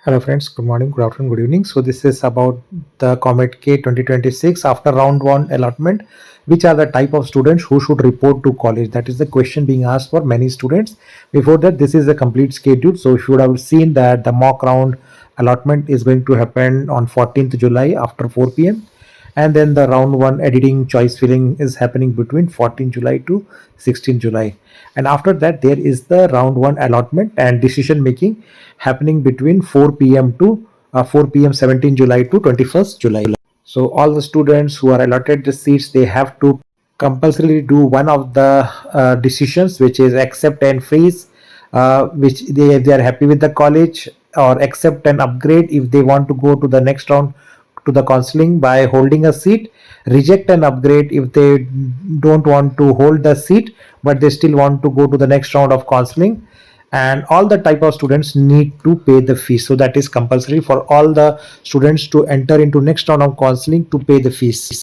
Hello friends, good morning, good afternoon, good evening. So this is about the Comedk 2026 after round 1 allotment. Which are the type of students who should report to college? That is the question being asked for many students. Before that, this is the complete schedule. So you should have seen that the mock round allotment is going to happen on 14th July after 4 p.m. And then the round 1 editing choice filling is happening between 14 July to 16 July. And after that, there is the round 1 allotment and decision making happening between 4 p.m. to 4 p.m. 17 July to 21st July. So all the students who are allotted the seats, they have to compulsorily do one of the decisions, which is accept and freeze, which they, if they are happy with the college, or accept and upgrade if they want to go to the next round to the counseling by holding a seat, reject and upgrade if they don't want to hold the seat but they still want to go to the next round of counseling. And all the type of students need to pay the fees, so that is compulsory for all the students to enter into next round of counseling to pay the fees.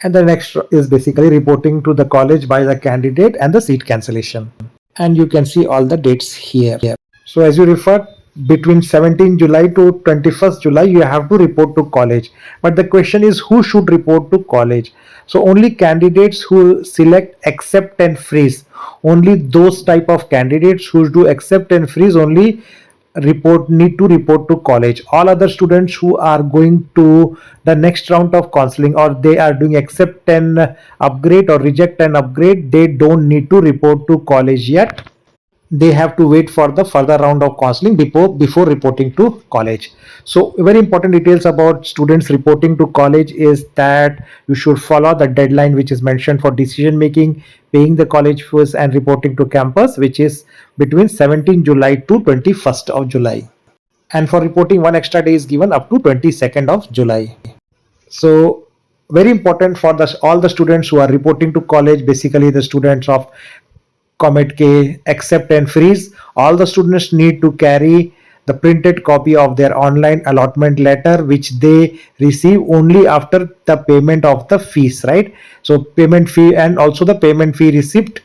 And the next is basically reporting to the college by the candidate and the seat cancellation, and you can see all the dates here. So as you refer, between 17 July to 21st July, you have to report to college. But the question is, who should report to college? So only candidates who select accept and freeze, only those type of candidates who do accept and freeze only need to report to college. All other students who are going to the next round of counseling, or they are doing accept and upgrade or reject and upgrade, they don't need to report to college yet. They have to wait for the further round of counseling before reporting to college. So very important details about students reporting to college is that you should follow the deadline which is mentioned for decision making, paying the college fees and reporting to campus, which is between 17 July to 21st of July. And for reporting, one extra day is given up to 22nd of July. So very important for all the students who are reporting to college, basically the students of Comedk, accept and freeze. All the students need to carry the printed copy of their online allotment letter, which they receive only after the payment of the fees, right? So payment fee and also the payment fee receipt,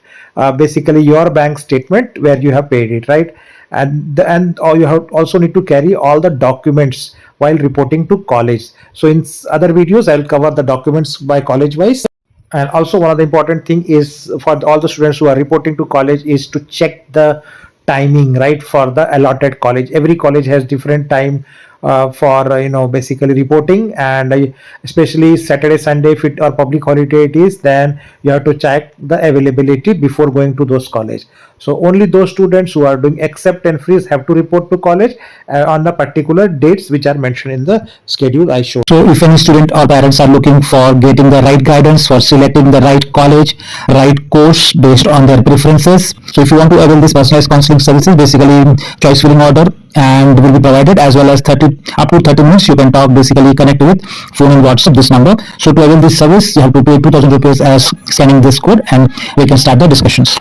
basically your bank statement where you have paid it, right? And you have also need to carry all the documents while reporting to college. So in other videos, I'll cover the documents by college wise. And also one of the important thing is for all the students who are reporting to college is to check the timing, right, for the allotted college. Every college has different time for basically reporting, and especially Saturday, Sunday, if it or public holiday it is, then you have to check the availability before going to those college. So only those students who are doing accept and freeze have to report to college on the particular dates which are mentioned in the schedule I showed. So if any student or parents are looking for getting the right guidance for selecting the right college, right course based on their preferences, so if you want to avail this personalized counseling services, basically choice filling order and will be provided, as well as 30 up to 30 minutes you can talk, basically connect with phone and WhatsApp this number. So to avail this service, you have to pay 2000 rupees as scanning this code, and we can start the discussions.